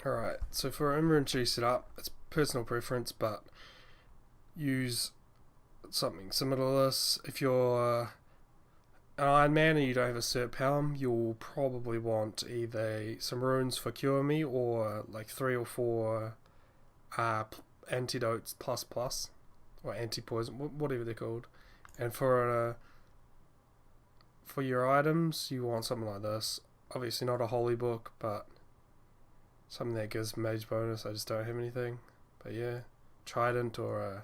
Alright, so for inventory setup, it's personal preference, but use something similar to this. If you're an Ironman and you don't have a cert palm, you'll probably want either some runes for Cure Me or like 3 or 4 Antidotes plus plus, or anti-poison, whatever they're called. And for your items, you want something like this. Obviously not a holy book, but something that gives mage bonus. I just don't have anything. But yeah, trident or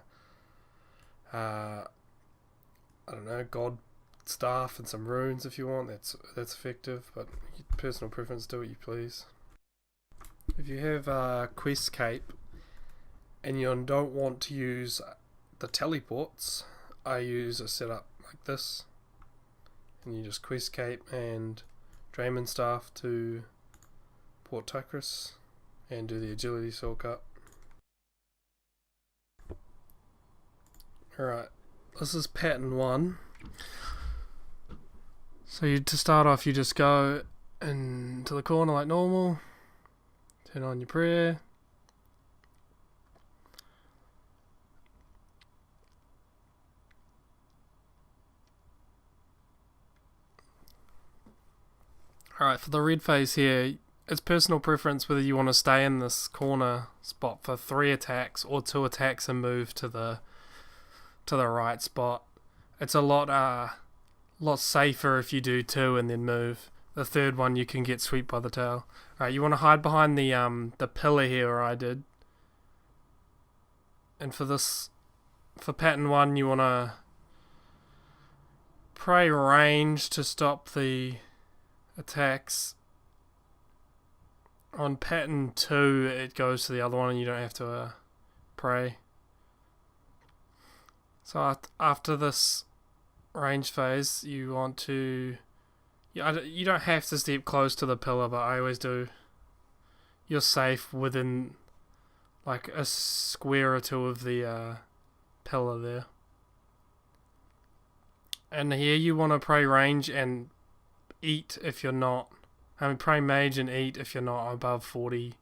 I don't know, god staff and some runes if you want. That's effective, but personal preference, do what you please. If you have quest cape and you don't want to use the teleports, I use a setup like this, and you just quest cape and Draymond staff to Port Tuckris and do the agility soul cut. Alright, this is pattern 1. So to start off, you just go into the corner like normal, turn on your prayer, alright, for the red phase here, it's personal preference whether you want to stay in this corner spot for 3 attacks or 2 attacks and move to the right spot. It's a lot safer if you do 2 and then move. The third one you can get swept by the tail. Alright, you want to hide behind the pillar here where I did. And for pattern 1 you want to pray range to stop the attacks. On pattern 2 it goes to the other one and you don't have to pray. So after this range phase, you want to... You don't have to step close to the pillar, but I always do. You're safe within like a square or 2 of the pillar there. And here you want to pray range and eat if you're not. I mean, pray mage and eat if you're not above 40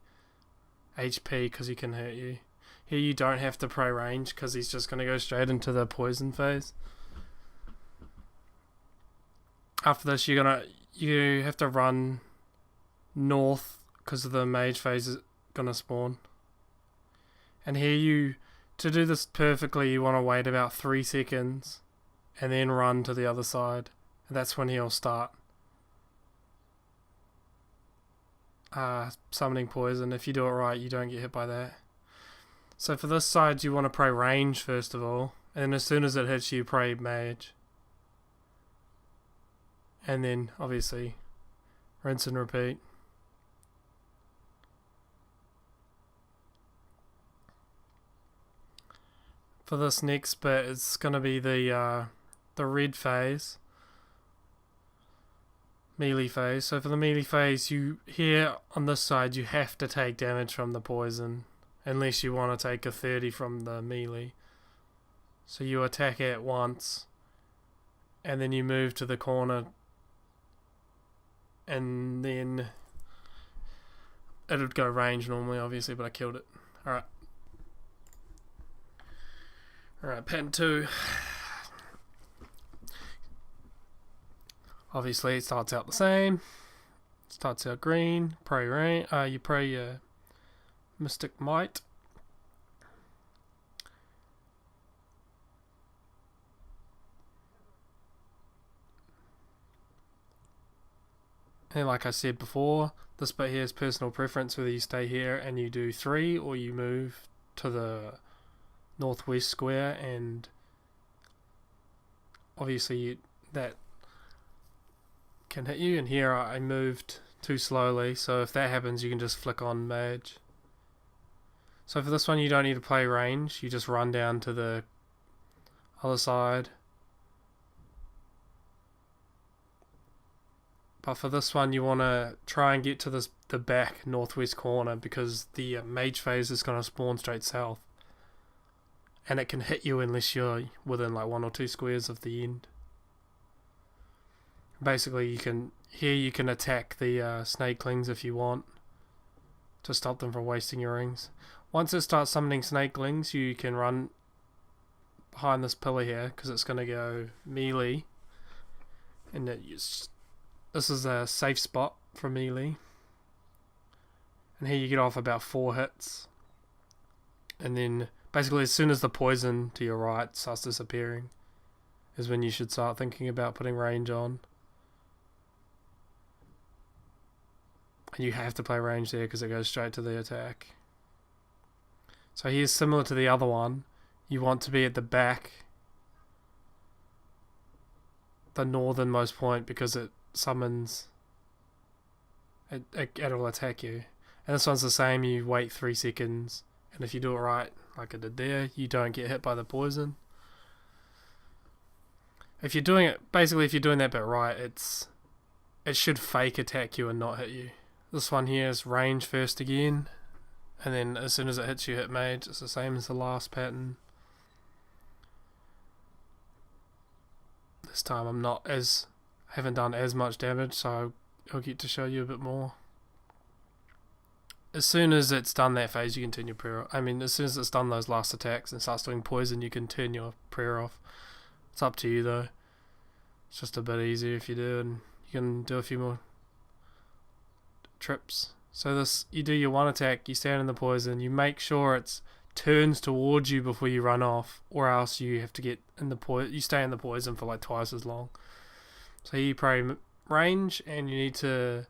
HP because he can hurt you. Here you don't have to pray range because he's just going to go straight into the poison phase. After this, you have to run north because the mage phase is going to spawn. And here to do this perfectly, you want to wait about 3 seconds and then run to the other side. And that's when he'll start summoning poison. If you do it right, you don't get hit by that. So for this side, you want to pray range first of all, and as soon as it hits you, pray mage. And then, obviously, rinse and repeat. For this next bit, it's going to be the red phase. Melee phase. So for the melee phase, here on this side, you have to take damage from the poison. Unless you want to take a 30 from the melee. So you attack it once. And then you move to the corner. And then it would go range normally, obviously, but I killed it. Alright. Alright, pattern 2. Obviously it starts out the same. It starts out green. Pray rain. You pray your Mystic Might. And like I said before, this bit here is personal preference whether you stay here and you do 3 or you move to the northwest square, and obviously that can hit you. And here I moved too slowly, so if that happens you can just flick on Mage. So for this one you don't need to play range, you just run down to the other side. But for this one you want to try and get to the back northwest corner because the mage phase is going to spawn straight south. And it can hit you unless you're within like 1 or 2 squares of the end. Basically you can attack the snakelings if you want. to stop them from wasting your rings. Once it starts summoning snakelings, you can run behind this pillar here because it's going to go melee, and this is a safe spot for melee. And here you get off about 4 hits, and then basically as soon as the poison to your right starts disappearing is when you should start thinking about putting range on. And you have to play range there because it goes straight to the attack. So here's similar to the other one. You want to be at the back, the northernmost point, because it summons, it'll attack you. And this one's the same, you wait 3 seconds, and if you do it right, like I did there, you don't get hit by the poison. If you're doing it, basically if you're doing that bit right, it should fake attack you and not hit you. This one here is range first again, and then as soon as it hits you, hit mage. It's the same as the last pattern. This time haven't done as much damage, so I'll get to show you a bit more. As soon as it's done that phase, you can turn your prayer off. As soon as it's done those last attacks and starts doing poison, you can turn your prayer off. It's up to you though. It's just a bit easier if you do, and you can do a few more trips. So you do your 1 attack, you stand in the poison, you make sure it turns towards you before you run off, or else you have to get in the you stay in the poison for like twice as long. So you pray range, and you need to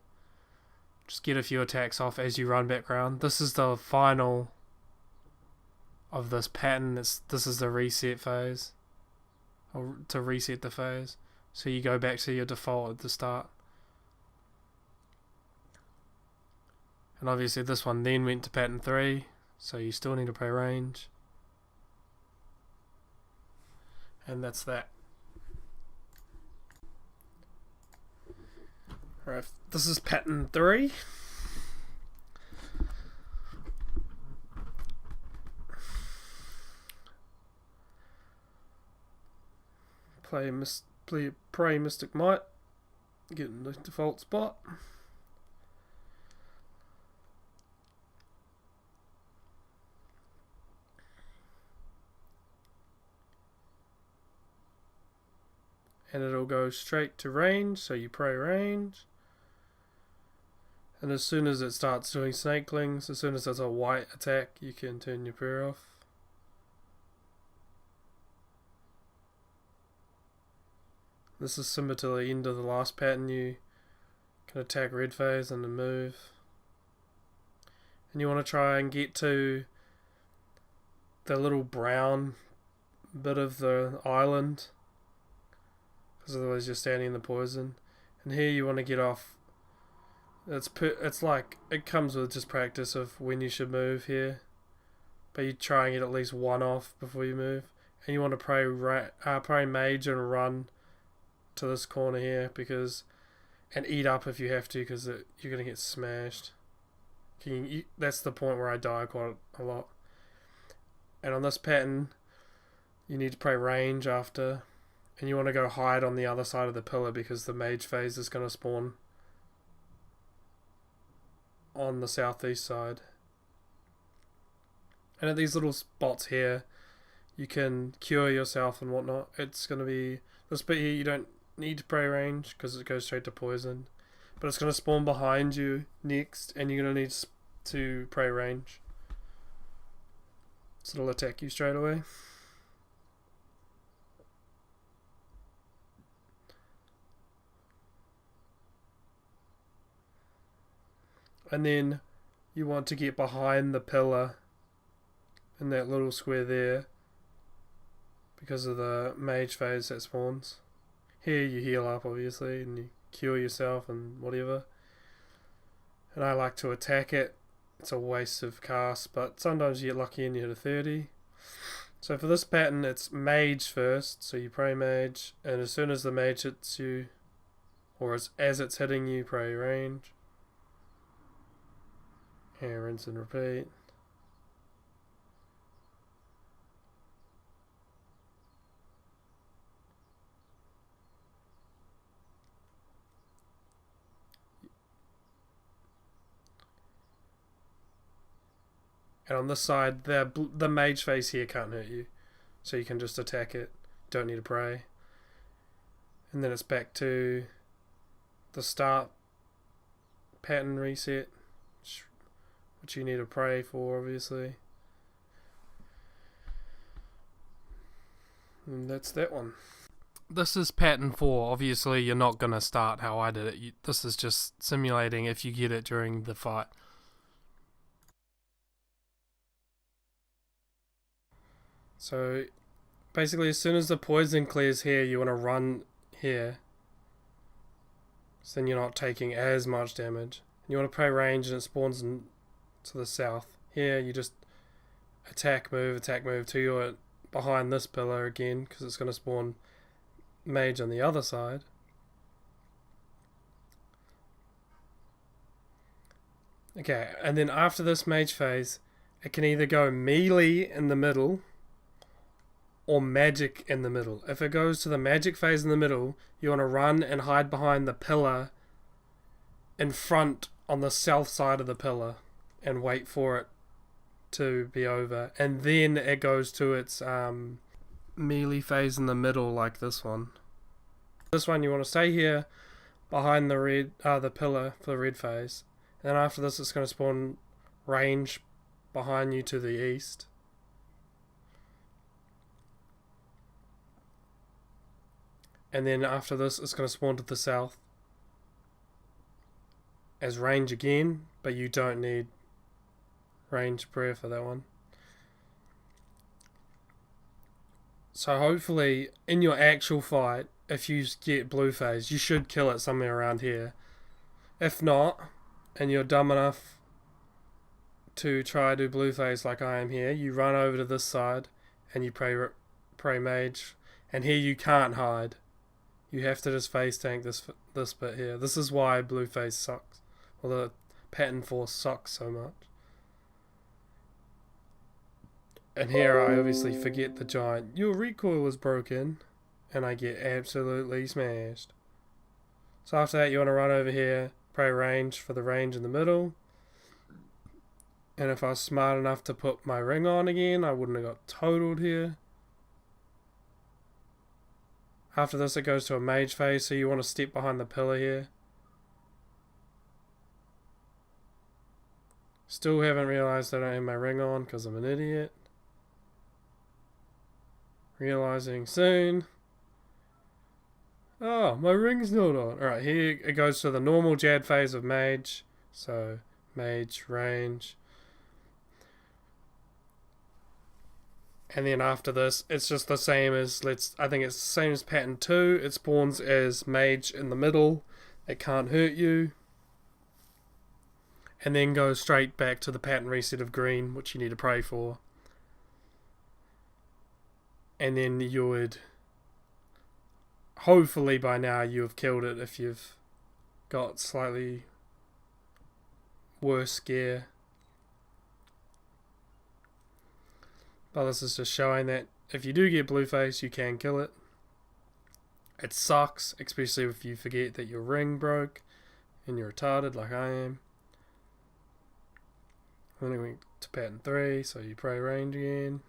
just get a few attacks off as you run back around. This is the final of this pattern. This is the reset phase, or to reset the phase. So you go back to your default at the start. And obviously this one then went to pattern 3, so you still need to play range. And that's that. Alright, this is pattern 3. Pray Mystic Might. Get in the default spot. And it'll go straight to range, so you pray range. And as soon as it starts doing snakelings, as soon as there's a white attack, you can turn your prayer off. This is similar to the end of the last pattern. You can attack red phase and then move. And you want to try and get to the little brown bit of the island, because otherwise you're standing in the poison. And here you want to get off. It's like, it comes with just practice of when you should move here, but you try and get at least 1 off before you move. And you want to pray mage and run to this corner here, and eat up if you have to, because you're going to get smashed. That's the point where I die quite a lot. And on this pattern, you need to pray range after, and you want to go hide on the other side of the pillar, because the mage phase is going to spawn on the southeast side. And at these little spots here, you can cure yourself and whatnot. It's going to be this bit here. You don't need to pray range because it goes straight to poison, but it's going to spawn behind you next, and you're going to need to pray range, so it'll attack you straight away. And then you want to get behind the pillar in that little square there, because of the mage phase that spawns. Here you heal up obviously, and you cure yourself and whatever. And I like to attack it. It's a waste of cast, but sometimes you get lucky and you hit a 30. So for this pattern it's mage first, so you pray mage, and as soon as the mage hits you, or as it's hitting you, pray range. And rinse and repeat. And on this side, the mage phase here can't hurt you. So you can just attack it. Don't need to pray. And then it's back to the start pattern reset, which you need to pray for, obviously. And that's that one. This is pattern 4. Obviously, you're not going to start how I did it. This is just simulating if you get it during the fight. So, basically, as soon as the poison clears here, you want to run here. So then you're not taking as much damage. You want to play range and it spawns to the south. Here, you just attack, move till you're behind this pillar again, because it's going to spawn mage on the other side. Okay, and then after this mage phase, it can either go melee in the middle or magic in the middle. If it goes to the magic phase in the middle, you want to run and hide behind the pillar in front on the south side of the pillar and wait for it to be over. And then it goes to its melee phase in the middle, like this one. This one you want to stay here behind the pillar for the red phase. And then after this it's going to spawn range behind you to the east. And then after this it's going to spawn to the south as range again, but you don't need range prayer for that one. So hopefully in your actual fight, if you get blue phase, you should kill it somewhere around here. If not, and you're dumb enough to try to do blue phase like I am here, you run over to this side and you pray mage, and here you can't hide. You have to just phase tank this bit here. This is why blue phase sucks. Or the pattern 4 sucks so much. And here I obviously forget the giant. Your recoil was broken. And I get absolutely smashed. So after that you want to run over here. Pray range for the range in the middle. And if I was smart enough to put my ring on again, I wouldn't have got totaled here. After this it goes to a mage phase, so you want to step behind the pillar here. Still haven't realised I don't have my ring on because I'm an idiot. Realising soon. Oh, my ring's not on. Alright, here it goes to the normal Jad phase of mage. So, mage, range. And then after this, it's just the same as, I think it's the same as pattern 2. It spawns as mage in the middle. It can't hurt you. And then goes straight back to the pattern reset of green, which you need to pray for. And then you would, hopefully by now you have killed it if you've got slightly worse gear. But this is just showing that if you do get blue face, you can kill it. It sucks, especially if you forget that your ring broke and you're retarded like I am. And then we went to pattern 3, so you pray range again.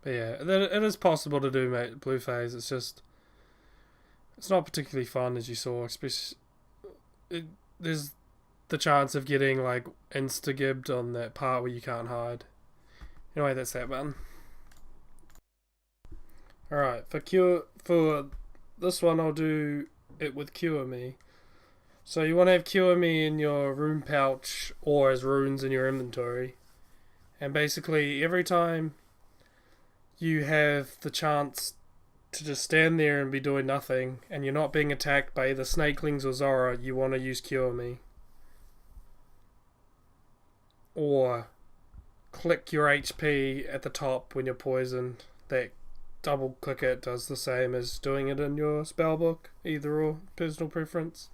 But yeah, it is possible to do blue phase. It's just, it's not particularly fun, as you saw. Especially, there's the chance of getting like insta-gibbed on that part where you can't hide. Anyway, that's that button. Alright, for this one I'll do it with Cure Me. So you want to have Cure Me in your rune pouch or as runes in your inventory. And basically every time you have the chance to just stand there and be doing nothing and you're not being attacked by either Snakelings or Zulrah, you want to use Cure Me. Or click your HP at the top when you're poisoned. That double click it does the same as doing it in your spellbook, either or, personal preference.